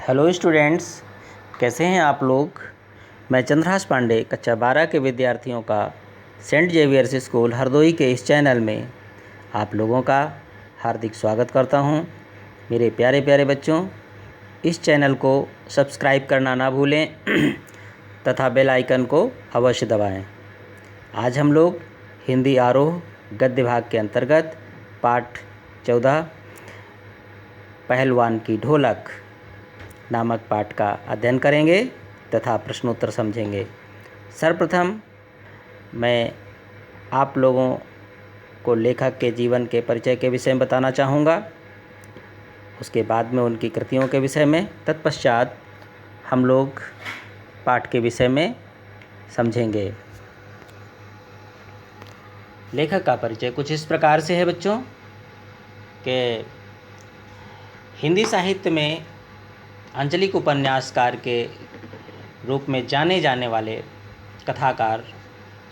Hello students, कैसे हैं आप लोग। मैं चंद्रहास पांडे कक्षा 12 के विद्यार्थियों का सेंट जेवियर्स स्कूल हरदोई के इस चैनल में आप लोगों का हार्दिक स्वागत करता हूं। मेरे प्यारे प्यारे बच्चों, इस चैनल को सब्सक्राइब करना ना भूलें तथा बेल आइकन को अवश्य दबाएं। आज हम लोग हिंदी आरोह गद्य भाग के अंतर्गत पाठ 14 पहलवान की ढोलक नामक पाठ का अध्ययन करेंगे तथा प्रश्नोत्तर समझेंगे। सर्वप्रथम मैं आप लोगों को लेखक के जीवन के परिचय के विषय में बताना चाहूँगा, उसके बाद में उनकी कृतियों के विषय में, तत्पश्चात हम लोग पाठ के विषय में समझेंगे। लेखक का परिचय कुछ इस प्रकार से है बच्चों कि हिंदी साहित्य में आंचलिक उपन्यासकार के रूप में जाने जाने वाले कथाकार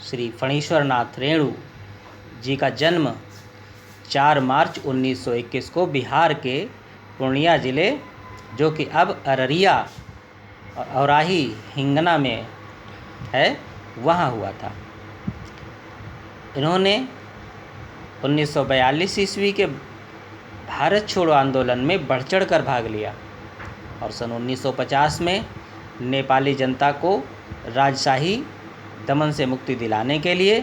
श्री फणीश्वर नाथ रेणु जी का जन्म 4 मार्च 1921 को बिहार के पूर्णिया ज़िले, जो कि अब अररिया और औराही हिंगना में है, वहाँ हुआ था। इन्होंने 1942 ईस्वी के भारत छोड़ो आंदोलन में बढ़ चढ़ कर भाग लिया और सन 1950 में नेपाली जनता को राजशाही दमन से मुक्ति दिलाने के लिए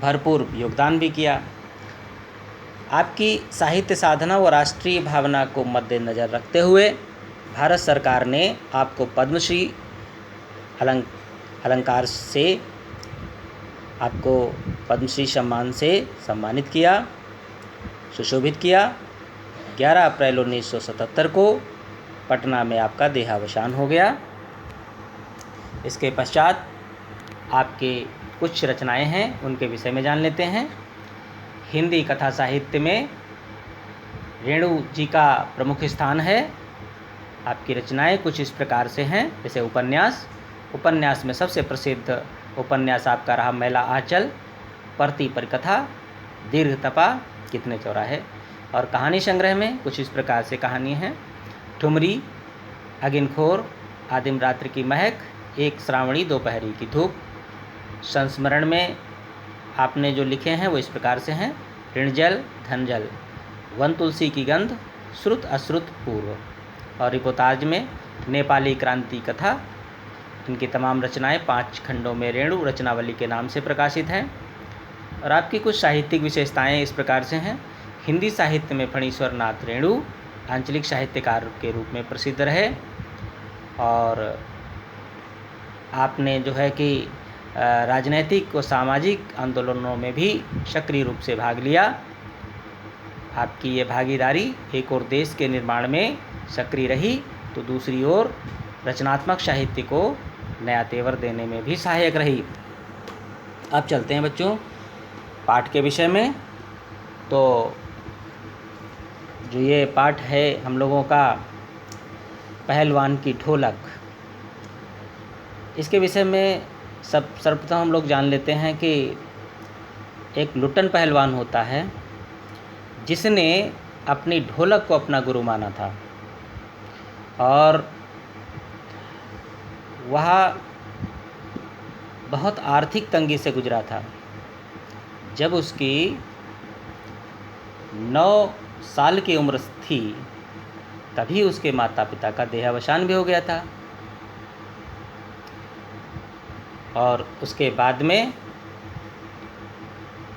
भरपूर योगदान भी किया। आपकी साहित्य साधना व राष्ट्रीय भावना को मद्देनज़र रखते हुए भारत सरकार ने आपको पद्मश्री अलंकार से आपको पद्मश्री सम्मान से सम्मानित किया, सुशोभित किया। 11 अप्रैल 1977 को पटना में आपका देहावसान हो गया। इसके पश्चात आपके कुछ रचनाएं हैं, उनके विषय में जान लेते हैं। हिंदी कथा साहित्य में रेणु जी का प्रमुख स्थान है। आपकी रचनाएं कुछ इस प्रकार से हैं, जैसे उपन्यास में सबसे प्रसिद्ध उपन्यास आपका रहा मैला आंचल, परती परिकथा, दीर्घ तपा, कितने चौराहे। और कहानी संग्रह में कुछ इस प्रकार से कहानी हैं। ठुमरी, अगिनखोर, आदिम रात्रि की महक, एक श्रावणी दोपहरी की धूप। संस्मरण में आपने जो लिखे हैं वो इस प्रकार से हैं। ऋणजल, धनजल, वन तुलसी की गंध, श्रुत अश्रुत पूर्व। और रिपोर्ताज में नेपाली क्रांति कथा। इनकी तमाम रचनाएं 5 खंडों में रेणु रचनावली के नाम से प्रकाशित हैं। और आपकी कुछ साहित्यिक विशेषताएं इस प्रकार से हैं। हिंदी साहित्य में फणीश्वर नाथ रेणु आंचलिक साहित्यकार के रूप में प्रसिद्ध रहे और आपने जो है कि राजनैतिक व सामाजिक आंदोलनों में भी सक्रिय रूप से भाग लिया। आपकी ये भागीदारी एक और देश के निर्माण में सक्रिय रही, तो दूसरी ओर रचनात्मक साहित्य को नया तेवर देने में भी सहायक रही। अब चलते हैं बच्चों पाठ के विषय में। तो जो ये पाठ है हम लोगों का पहलवान की ढोलक, इसके विषय में सर्वप्रथम हम लोग जान लेते हैं कि एक लुट्टन पहलवान होता है जिसने अपनी ढोलक को अपना गुरु माना था और वह बहुत आर्थिक तंगी से गुजरा था। जब उसकी 9 साल की उम्र थी तभी उसके माता पिता का देहावसान भी हो गया था और उसके बाद में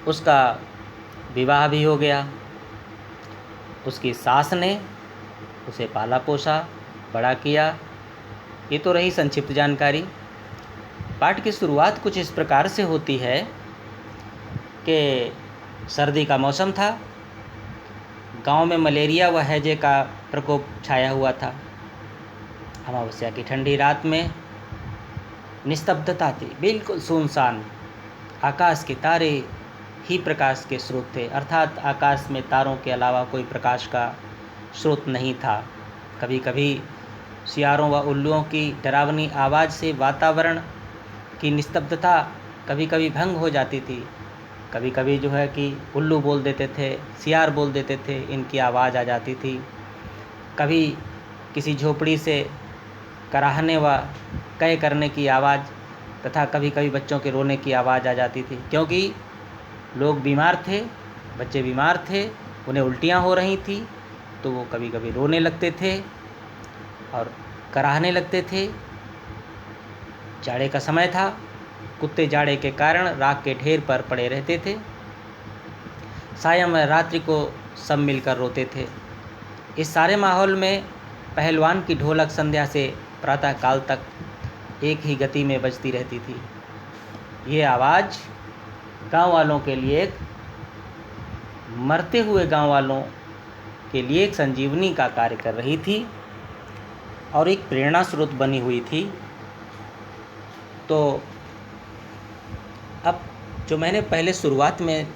उसका विवाह भी हो गया। उसकी सास ने उसे पाला पोसा, बड़ा किया। ये तो रही संक्षिप्त जानकारी। पाठ की शुरुआत कुछ इस प्रकार से होती है कि सर्दी का मौसम था, गांव में मलेरिया व हैजे का प्रकोप छाया हुआ था। अमावस्या की ठंडी रात में निस्तब्धता थी, बिल्कुल सुनसान। आकाश के तारे ही प्रकाश के स्रोत थे, अर्थात आकाश में तारों के अलावा कोई प्रकाश का स्रोत नहीं था। कभी कभी सियारों व उल्लुओं की डरावनी आवाज़ से वातावरण की निस्तब्धता कभी कभी भंग हो जाती थी। कभी कभी जो है कि उल्लू बोल देते थे, सियार बोल देते थे, इनकी आवाज़ आ जाती थी। कभी किसी झोपड़ी से कराहने व कै करने की आवाज़ तथा कभी कभी बच्चों के रोने की आवाज़ आ जाती थी, क्योंकि लोग बीमार थे, बच्चे बीमार थे, उन्हें उल्टियाँ हो रही थी, तो वो कभी कभी रोने लगते थे और कराहने लगते थे। जाड़े का समय था, कुत्ते जाड़े के कारण राख के ढेर पर पड़े रहते थे। सायं व रात्रि को सब मिलकर रोते थे। इस सारे माहौल में पहलवान की ढोलक संध्या से प्रातः काल तक एक ही गति में बजती रहती थी। ये आवाज़ गांव वालों के लिए एक मरते हुए गांव वालों के लिए एक संजीवनी का कार्य कर रही थी और एक प्रेरणा स्रोत बनी हुई थी। तो अब जो मैंने पहले शुरुआत में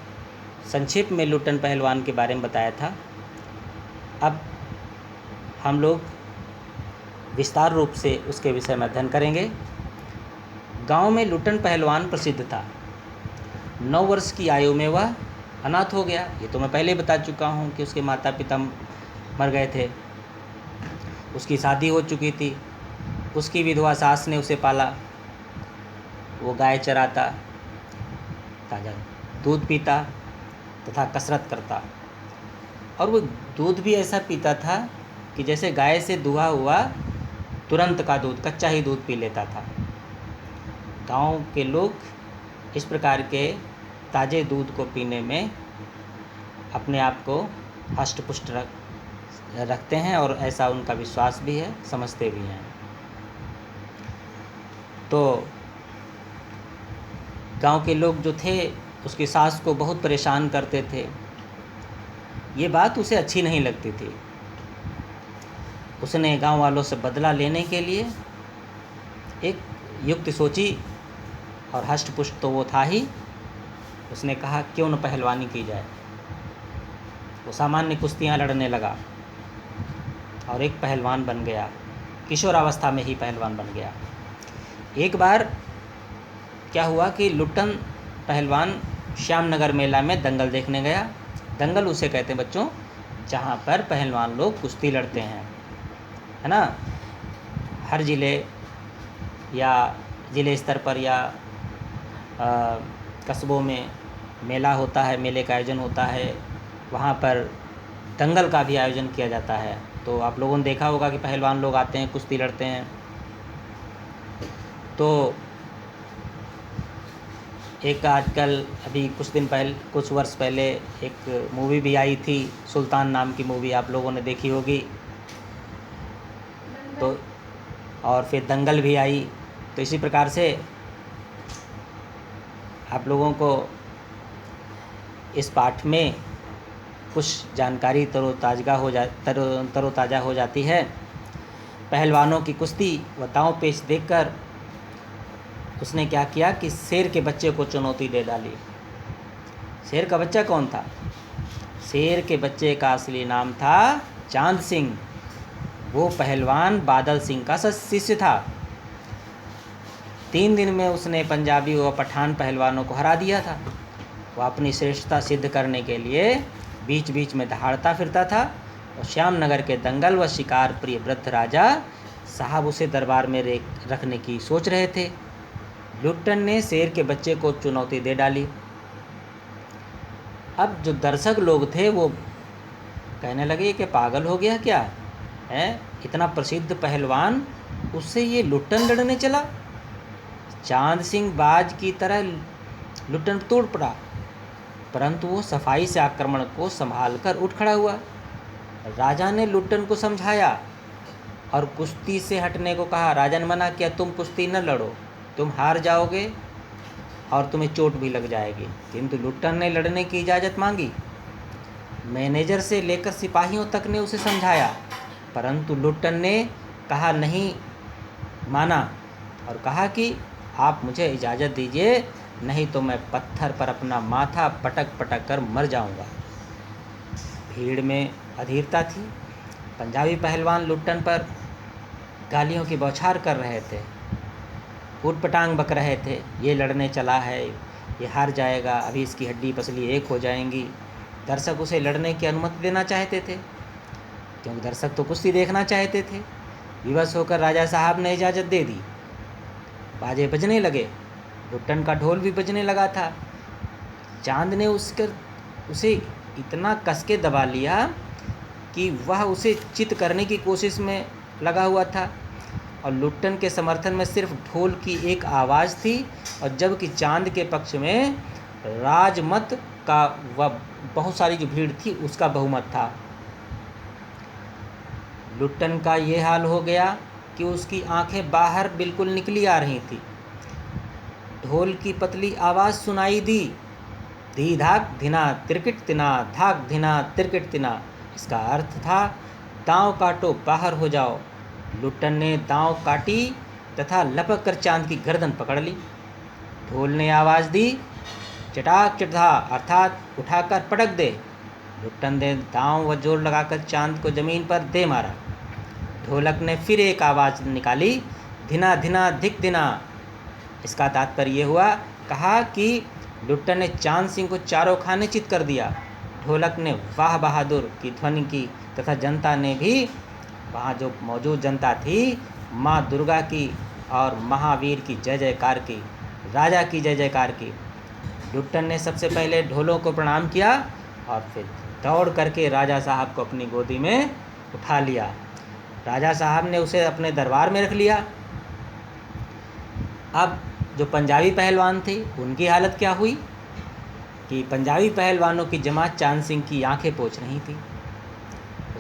संक्षेप में लुट्टन पहलवान के बारे में बताया था, अब हम लोग विस्तार रूप से उसके विषय में अध्ययन करेंगे। गांव में लुट्टन पहलवान प्रसिद्ध था। 9 वर्ष की आयु में वह अनाथ हो गया। ये तो मैं पहले बता चुका हूँ कि उसके माता पिता मर गए थे, उसकी शादी हो चुकी थी, उसकी विधवा सास ने उसे पाला। वो गाय चराता, ताज़ा दूध पीता तथा कसरत करता, और वो दूध भी ऐसा पीता था कि जैसे गाय से दुहा हुआ तुरंत का दूध, कच्चा ही दूध पी लेता था। गांव के लोग इस प्रकार के ताज़े दूध को पीने में अपने आप को हष्ट पुष्ट रखते हैं और ऐसा उनका विश्वास भी है, समझते भी हैं। तो गांव के लोग जो थे उसकी सास को बहुत परेशान करते थे। ये बात उसे अच्छी नहीं लगती थी। उसने गांव वालों से बदला लेने के लिए एक युक्ति सोची, और हष्ट पुष्ट तो वो था ही। उसने कहा क्यों न पहलवानी की जाए। वो सामान्य कुश्तियाँ लड़ने लगा और एक पहलवान बन गया। किशोरावस्था में ही पहलवान बन गया। एक बार क्या हुआ कि लुट्टन पहलवान श्यामनगर मेला में दंगल देखने गया। दंगल उसे कहते हैं बच्चों जहाँ पर पहलवान लोग कुश्ती लड़ते हैं, है ना। हर ज़िले या ज़िले स्तर पर या कस्बों में मेला होता है, मेले का आयोजन होता है, वहाँ पर दंगल का भी आयोजन किया जाता है। तो आप लोगों ने देखा होगा कि पहलवान लोग आते हैं, कुश्ती लड़ते हैं। तो एक आजकल अभी कुछ वर्ष पहले एक मूवी भी आई थी, सुल्तान नाम की मूवी, आप लोगों ने देखी होगी। तो और फिर दंगल भी आई। तो इसी प्रकार से आप लोगों को इस पाठ में कुछ जानकारी तरोताज़ा हो जाती है। पहलवानों की कुश्ती व दांव पेच देखकर उसने क्या किया कि शेर के बच्चे को चुनौती दे डाली। शेर का बच्चा कौन था? शेर के बच्चे का असली नाम था चांद सिंह। वो पहलवान बादल सिंह का शिष्य था। 3 दिन में उसने पंजाबी व पठान पहलवानों को हरा दिया था। वह अपनी श्रेष्ठता सिद्ध करने के लिए बीच बीच में दहाड़ता फिरता था और श्यामनगर के दंगल व शिकार प्रिय वृद्ध राजा साहब उसे दरबार में रखने की सोच रहे थे। लुट्टन ने शेर के बच्चे को चुनौती दे डाली। अब जो दर्शक लोग थे वो कहने लगे कि पागल हो गया क्या है, इतना प्रसिद्ध पहलवान, उससे ये लुट्टन लड़ने चला। चांद सिंह बाज की तरह लुट्टन तोड़ पड़ा, परंतु वो सफाई से आक्रमण को संभालकर उठ खड़ा हुआ। राजा ने लुट्टन को समझाया और कुश्ती से हटने को कहा। राजा ने मना किया, तुम कुश्ती न लड़ो, तुम हार जाओगे और तुम्हें चोट भी लग जाएगी। किंतु लुट्टन ने लड़ने की इजाज़त मांगी। मैनेजर से लेकर सिपाहियों तक ने उसे समझाया, परंतु लुट्टन ने कहा नहीं माना और कहा कि आप मुझे इजाज़त दीजिए, नहीं तो मैं पत्थर पर अपना माथा पटक पटक कर मर जाऊंगा। भीड़ में अधीरता थी। पंजाबी पहलवान लुट्टन पर गालियों की बौछार कर रहे थे, उटपटांग बक रहे थे। ये लड़ने चला है, ये हार जाएगा, अभी इसकी हड्डी पसली एक हो जाएंगी। दर्शक उसे लड़ने की अनुमति देना चाहते थे, क्योंकि दर्शक तो कुश्ती देखना चाहते थे। विवश होकर राजा साहब ने इजाज़त दे दी। बाजे बजने लगे, लुट्टन का ढोल भी बजने लगा था। चांद ने उसे इतना कस के दबा लिया कि वह उसे चित करने की कोशिश में लगा हुआ था, और लुट्टन के समर्थन में सिर्फ ढोल की एक आवाज़ थी, और जबकि चांद के पक्ष में राजमत का वह बहुत सारी जो भीड़ थी उसका बहुमत था। लुट्टन का ये हाल हो गया कि उसकी आंखें बाहर बिल्कुल निकली आ रही थी। ढोल की पतली आवाज़ सुनाई दी, धी धाक धिना तिरकिट तिना, धाक धिना तिरकिट तिना। इसका अर्थ था दांव काटो, बाहर हो जाओ। लुट्टन ने दांव काटी तथा लपक कर चांद की गर्दन पकड़ ली। ढोल ने आवाज़ दी, चटाक चटधा, अर्थात उठाकर पटक दे। लुट्टन ने दांव व जोर लगाकर चांद को जमीन पर दे मारा। ढोलक ने फिर एक आवाज़ निकाली, धिना धिना धिक धिना। इसका तात्पर्य ये हुआ, कहा कि लुट्टन ने चांद सिंह को चारों खाने चित कर दिया। ढोलक ने वाह बहादुर की ध्वनि की तथा जनता ने भी, वहाँ जो मौजूद जनता थी, माँ दुर्गा की और महावीर की जय जयकार की, राजा की जय जयकार की। लुट्टन ने सबसे पहले ढोलों को प्रणाम किया और फिर दौड़ करके राजा साहब को अपनी गोदी में उठा लिया। राजा साहब ने उसे अपने दरबार में रख लिया। अब जो पंजाबी पहलवान थे उनकी हालत क्या हुई कि पंजाबी पहलवानों की जमात चांद सिंह की आंखें पोंछ रही थी।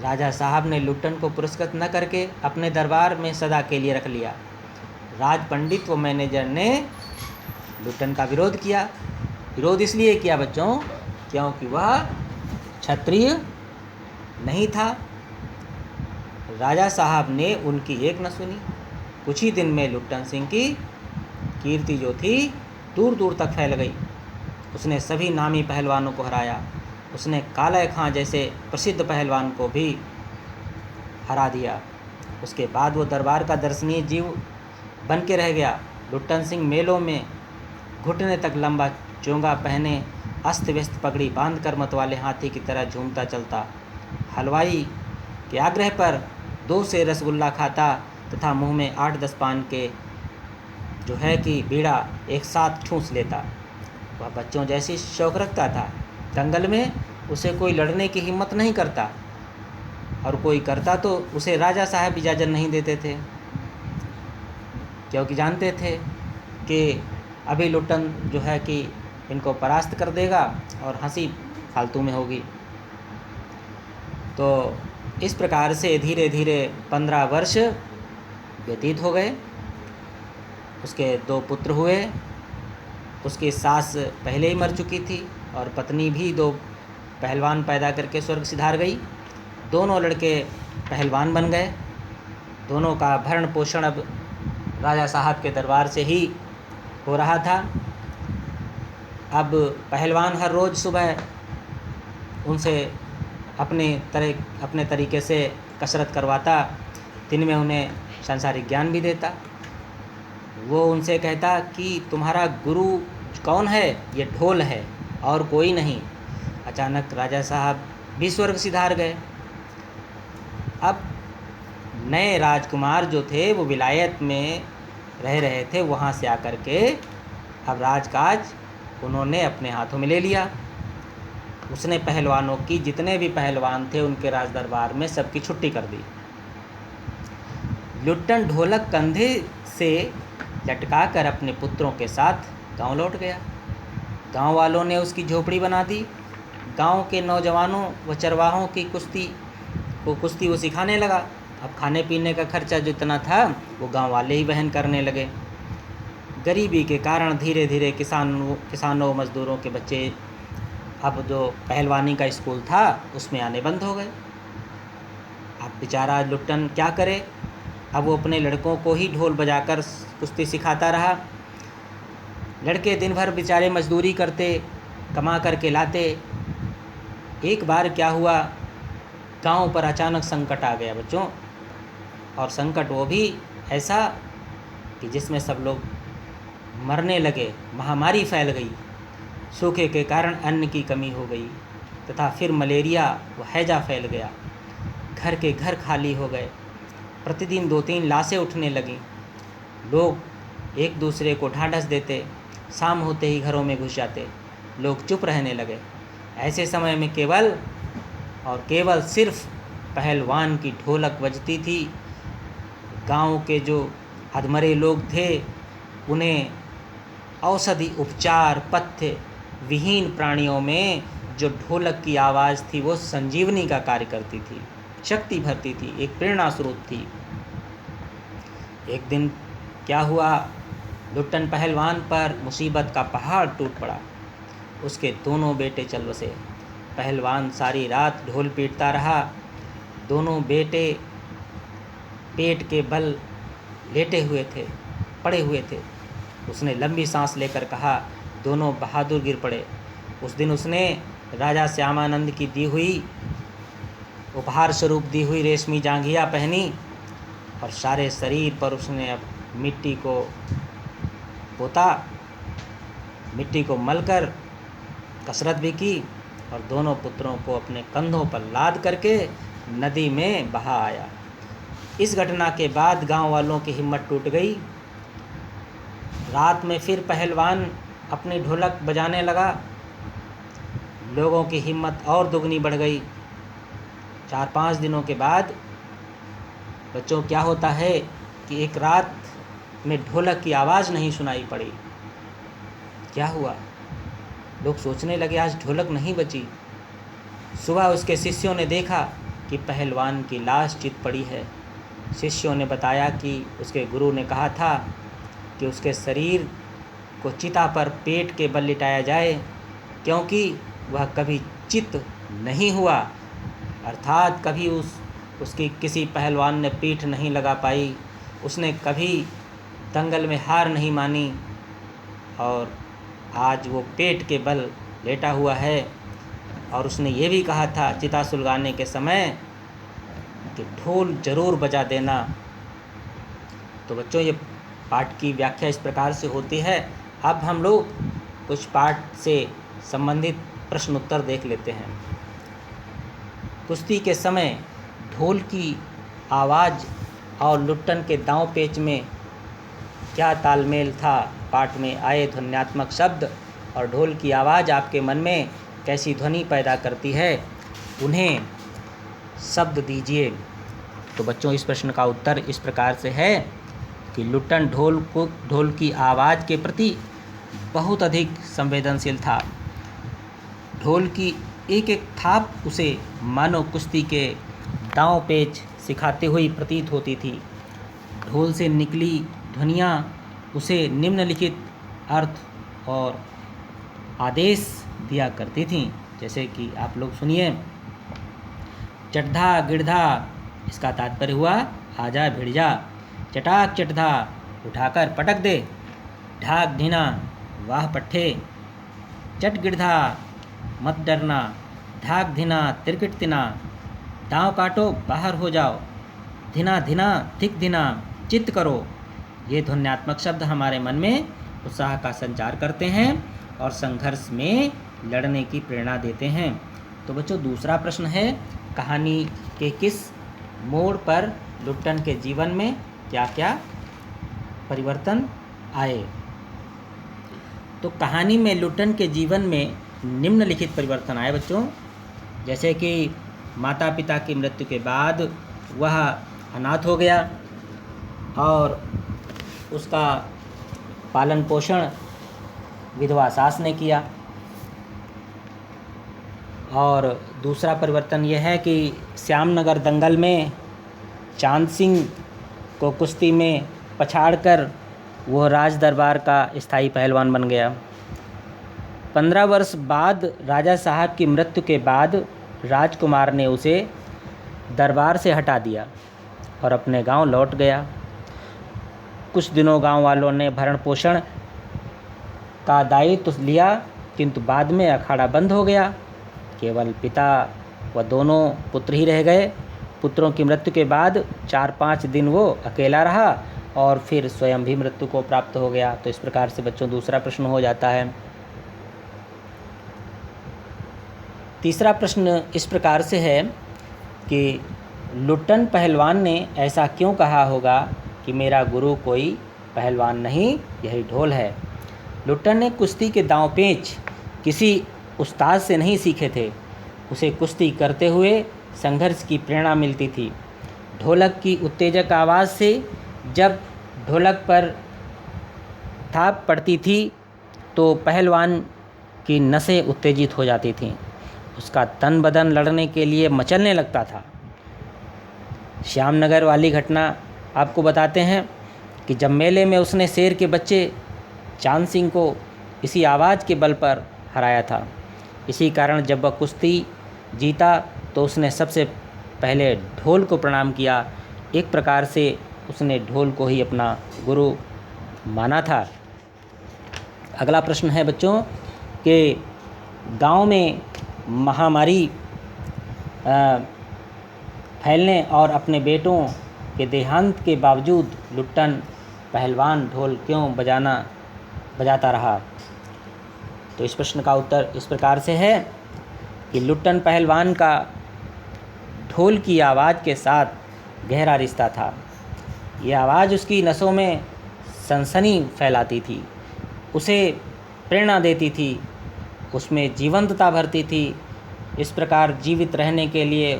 राजा साहब ने लुट्टन को पुरस्कृत न करके अपने दरबार में सदा के लिए रख लिया। राज पंडित व मैनेजर ने लुट्टन का विरोध किया। विरोध इसलिए किया बच्चों, क्योंकि वह क्षत्रिय नहीं था। राजा साहब ने उनकी एक न सुनी। कुछ ही दिन में लुट्टन सिंह की कीर्ति जो थी दूर दूर तक फैल गई। उसने सभी नामी पहलवानों को हराया। उसने काला खां जैसे प्रसिद्ध पहलवान को भी हरा दिया। उसके बाद वो दरबार का दर्शनीय जीव बन के रह गया। लुट्टन सिंह मेलों में घुटने तक लंबा चोंगा पहने, अस्त व्यस्त पगड़ी बांधकर मतवाले हाथी की तरह झूमता चलता। हलवाई के आग्रह पर 2 से रसगुल्ला खाता तथा मुंह में 8-10 पान के जो है कि बीड़ा एक साथ ठूंस लेता। वह बच्चों जैसी शौक रखता था। दंगल में उसे कोई लड़ने की हिम्मत नहीं करता, और कोई करता तो उसे राजा साहब इजाज़त नहीं देते थे, क्योंकि जानते थे कि अभी लुट्टन जो है कि इनको परास्त कर देगा और हंसी फालतू में होगी। तो इस प्रकार से धीरे धीरे 15 वर्ष व्यतीत हो गए। उसके 2 पुत्र हुए। उसकी सास पहले ही मर चुकी थी और पत्नी भी 2 पहलवान पैदा करके स्वर्ग सिधार गई। दोनों लड़के पहलवान बन गए। दोनों का भरण पोषण अब राजा साहब के दरबार से ही हो रहा था। अब पहलवान हर रोज़ सुबह उनसे अपने तरीके से कसरत करवाता। दिन में उन्हें सांसारिक ज्ञान भी देता। वो उनसे कहता कि तुम्हारा गुरु कौन है? ये ढोल है और कोई नहीं। अचानक राजा साहब भी स्वर्ग सिधार गए। अब नए राजकुमार जो थे वो विलायत में रह रहे थे। वहाँ से आकर के अब राजकाज उन्होंने अपने हाथों में ले लिया। उसने पहलवानों की, जितने भी पहलवान थे उनके राज दरबार में सबकी छुट्टी कर दी। लुट्टन ढोलक कंधे से लटका कर अपने पुत्रों के साथ गांव लौट गया। गांव वालों ने उसकी झोपड़ी बना दी। गांव के नौजवानों व चरवाहों की कुश्ती वो सिखाने लगा। अब खाने पीने का खर्चा जितना था वो गांव वाले ही वहन करने लगे। गरीबी के कारण धीरे धीरे किसानों मज़दूरों के बच्चे अब जो पहलवानी का स्कूल था उसमें आने बंद हो गए। अब बेचारा लुट्टन क्या करे? अब वो अपने लड़कों को ही ढोल बजाकर कुश्ती सिखाता रहा। लड़के दिन भर बेचारे मजदूरी करते, कमा करके लाते। एक बार क्या हुआ, गांव पर अचानक संकट आ गया बच्चों, और संकट वो भी ऐसा कि जिसमें सब लोग मरने लगे। महामारी फैल गई। सूखे के कारण अन्न की कमी हो गई तथा फिर मलेरिया व हैजा फैल गया। घर के घर खाली हो गए। प्रतिदिन 2-3 लाशें उठने लगीं। लोग एक दूसरे को ढांढस देते, शाम होते ही घरों में घुस जाते, लोग चुप रहने लगे। ऐसे समय में केवल और केवल सिर्फ पहलवान की ढोलक बजती थी। गांव के जो अधमरे लोग थे उन्हें औषधि उपचार पथ्य विहीन प्राणियों में जो ढोलक की आवाज़ थी वो संजीवनी का कार्य करती थी, शक्ति भरती थी, एक प्रेरणा स्रोत थी। एक दिन क्या हुआ, लुट्टन पहलवान पर मुसीबत का पहाड़ टूट पड़ा। उसके दोनों बेटे चल बसे। पहलवान सारी रात ढोल पीटता रहा। दोनों बेटे पेट के बल लेटे हुए थे, पड़े हुए थे। उसने लंबी सांस लेकर कहा, दोनों बहादुर गिर पड़े। उस दिन उसने राजा श्यामानंद की दी हुई उपहार स्वरूप दी हुई रेशमी जांघिया पहनी और सारे शरीर पर उसने अब मिट्टी को पोता, मिट्टी को मलकर कसरत भी की और दोनों पुत्रों को अपने कंधों पर लाद करके नदी में बहा आया। इस घटना के बाद गांव वालों की हिम्मत टूट गई। रात में फिर पहलवान अपनी ढोलक बजाने लगा। लोगों की हिम्मत और दुगनी बढ़ गई। 4-5 दिनों के बाद बच्चों क्या होता है कि एक रात में ढोलक की आवाज़ नहीं सुनाई पड़ी। क्या हुआ? लोग सोचने लगे आज ढोलक नहीं बची। सुबह उसके शिष्यों ने देखा कि पहलवान की लाश चित पड़ी है। शिष्यों ने बताया कि उसके गुरु ने कहा था कि उसके शरीर को चिता पर पेट के बल लिटाया जाए, क्योंकि वह कभी चित नहीं हुआ, अर्थात कभी उसकी किसी पहलवान ने पीठ नहीं लगा पाई, उसने कभी दंगल में हार नहीं मानी और आज वो पेट के बल लेटा हुआ है। और उसने ये भी कहा था चिता सुलगाने के समय कि ढोल जरूर बजा देना। तो बच्चों ये पाठ की व्याख्या इस प्रकार से होती है। अब हम लोग कुछ पाठ से संबंधित प्रश्न उत्तर देख लेते हैं। कुश्ती के समय ढोल की आवाज़ और लुट्टन के दांव पेच में क्या तालमेल था? पाठ में आए ध्वन्यात्मक शब्द और ढोल की आवाज़ आपके मन में कैसी ध्वनि पैदा करती है, उन्हें शब्द दीजिए। तो बच्चों इस प्रश्न का उत्तर इस प्रकार से है कि लुट्टन ढोल की आवाज़ के प्रति बहुत अधिक संवेदनशील था। ढोल की एक एक थाप उसे मानो कुश्ती के दांव पेच सिखाते हुई प्रतीत होती थी। ढोल से निकली ध्वनियाँ उसे निम्नलिखित अर्थ और आदेश दिया करती थीं। जैसे कि आप लोग सुनिए, चटधा गिड़धा, इसका तात्पर्य हुआ आजा भिड़ जा। चटाक चटधा, उठाकर पटक दे। ढाक ढीना, वाह पट्ठे। चट गिड़धा, मत डरना। धाक धिना, तिरकिट तिना, दांव काटो बाहर हो जाओ। धिना धिना, धिक धिना, चित्त करो। ये ध्वन्यात्मक शब्द हमारे मन में उत्साह का संचार करते हैं और संघर्ष में लड़ने की प्रेरणा देते हैं। तो बच्चों दूसरा प्रश्न है, कहानी के किस मोड़ पर लुट्टन के जीवन में क्या क्या परिवर्तन आए? तो कहानी में लुट्टन के जीवन में निम्नलिखित परिवर्तन आए बच्चों। जैसे कि माता पिता की मृत्यु के बाद वह अनाथ हो गया और उसका पालन पोषण विधवा सास ने किया। और दूसरा परिवर्तन यह है कि श्यामनगर दंगल में चांद सिंह को कुश्ती में पछाड़कर वह राज दरबार का स्थायी पहलवान बन गया। 15 वर्ष बाद राजा साहब की मृत्यु के बाद राजकुमार ने उसे दरबार से हटा दिया और अपने गांव लौट गया। कुछ दिनों गांव वालों ने भरण पोषण का दायित्व लिया, किंतु बाद में अखाड़ा बंद हो गया। केवल पिता व दोनों पुत्र ही रह गए। पुत्रों की मृत्यु के बाद 4-5 दिन वो अकेला रहा और फिर स्वयं भी मृत्यु को प्राप्त हो गया। तो इस प्रकार से बच्चों दूसरा प्रश्न हो जाता है। तीसरा प्रश्न इस प्रकार से है कि लुट्टन पहलवान ने ऐसा क्यों कहा होगा कि मेरा गुरु कोई पहलवान नहीं, यही ढोल है। लुट्टन ने कुश्ती के दांव पेच किसी उस्ताद से नहीं सीखे थे, उसे कुश्ती करते हुए संघर्ष की प्रेरणा मिलती थी। ढोलक की उत्तेजक आवाज़ से जब ढोलक पर थाप पड़ती थी तो पहलवान की नसें उत्तेजित हो जाती थीं, उसका तन बदन लड़ने के लिए मचलने लगता था। श्यामनगर वाली घटना आपको बताते हैं कि जब मेले में उसने शेर के बच्चे चांद सिंह को इसी आवाज़ के बल पर हराया था। इसी कारण जब वह कुश्ती जीता तो उसने सबसे पहले ढोल को प्रणाम किया। एक प्रकार से उसने ढोल को ही अपना गुरु माना था। अगला प्रश्न है बच्चों कि गांव में महामारी फैलने और अपने बेटों के देहांत के बावजूद लुट्टन पहलवान ढोल क्यों बजाता रहा। तो इस प्रश्न का उत्तर इस प्रकार से है कि लुट्टन पहलवान का ढोल की आवाज़ के साथ गहरा रिश्ता था। ये आवाज़ उसकी नसों में सनसनी फैलाती थी, उसे प्रेरणा देती थी, उसमें जीवंतता भरती थी। इस प्रकार जीवित रहने के लिए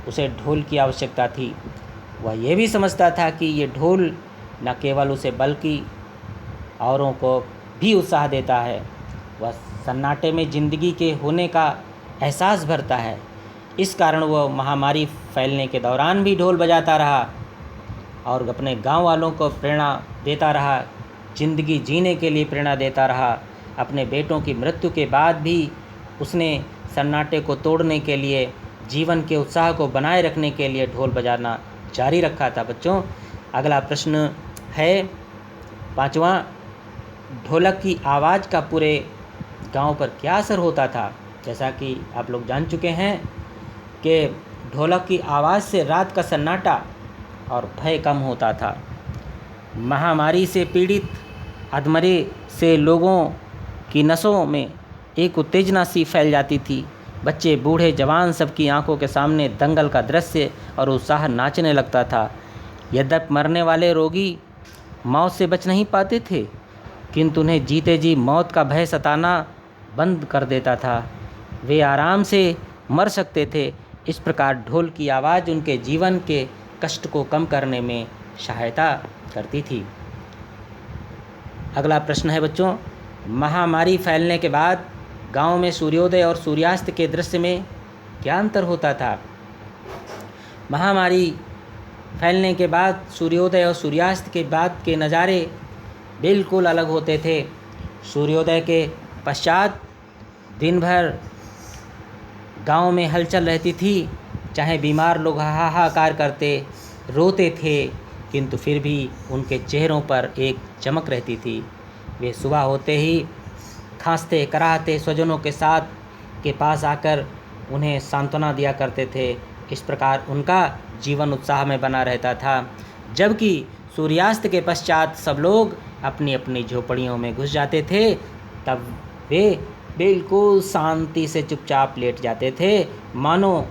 उसे ढोल की आवश्यकता थी। वह यह भी समझता था कि ये ढोल न केवल उसे बल्कि औरों को भी उत्साह देता है। वह सन्नाटे में ज़िंदगी के होने का एहसास भरता है। इस कारण वह महामारी फैलने के दौरान भी ढोल बजाता रहा और अपने गांव वालों को प्रेरणा देता रहा, ज़िंदगी जीने के लिए प्रेरणा देता रहा। अपने बेटों की मृत्यु के बाद भी उसने सन्नाटे को तोड़ने के लिए, जीवन के उत्साह को बनाए रखने के लिए ढोल बजाना जारी रखा था। बच्चों, अगला प्रश्न है 5वां, ढोलक की आवाज़ का पूरे गांव पर क्या असर होता था। जैसा कि आप लोग जान चुके हैं कि ढोलक की आवाज़ से रात का सन्नाटा और भय कम होता था। महामारी से पीड़ित अधमरे से लोगों की नसों में एक उत्तेजना सी फैल जाती थी। बच्चे, बूढ़े, जवान सबकी आंखों के सामने दंगल का दृश्य और उत्साह नाचने लगता था। यद्यपि मरने वाले रोगी मौत से बच नहीं पाते थे, किंतु उन्हें जीते जी मौत का भय सताना बंद कर देता था। वे आराम से मर सकते थे। इस प्रकार ढोल की आवाज़ उनके जीवन के कष्ट को कम करने में सहायता करती थी। अगला प्रश्न है बच्चों, महामारी फैलने के बाद गांव में सूर्योदय और सूर्यास्त के दृश्य में क्या अंतर होता था। महामारी फैलने के बाद सूर्योदय और सूर्यास्त के बाद के नज़ारे बिल्कुल अलग होते थे। सूर्योदय के पश्चात दिन भर गांव में हलचल रहती थी। चाहे बीमार लोग हाहाकार करते, रोते थे, किंतु फिर भी उनके चेहरों पर एक चमक रहती थी। वे सुबह होते ही खांसते कराहते स्वजनों के साथ के पास आकर उन्हें सांत्वना दिया करते थे। इस प्रकार उनका जीवन उत्साह में बना रहता था। जबकि सूर्यास्त के पश्चात सब लोग अपनी अपनी झोपड़ियों में घुस जाते थे, तब वे बिल्कुल शांति से चुपचाप लेट जाते थे, मानो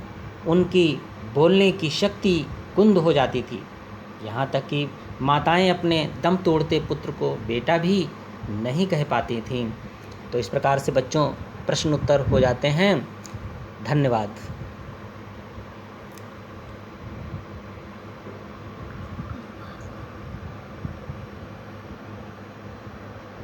उनकी बोलने की शक्ति कुंद हो जाती थी। यहाँ तक कि माताएं अपने दम तोड़ते पुत्र को बेटा भी नहीं कह पाती थीं। तो इस प्रकार से बच्चों प्रश्न उत्तर हो जाते हैं। धन्यवाद।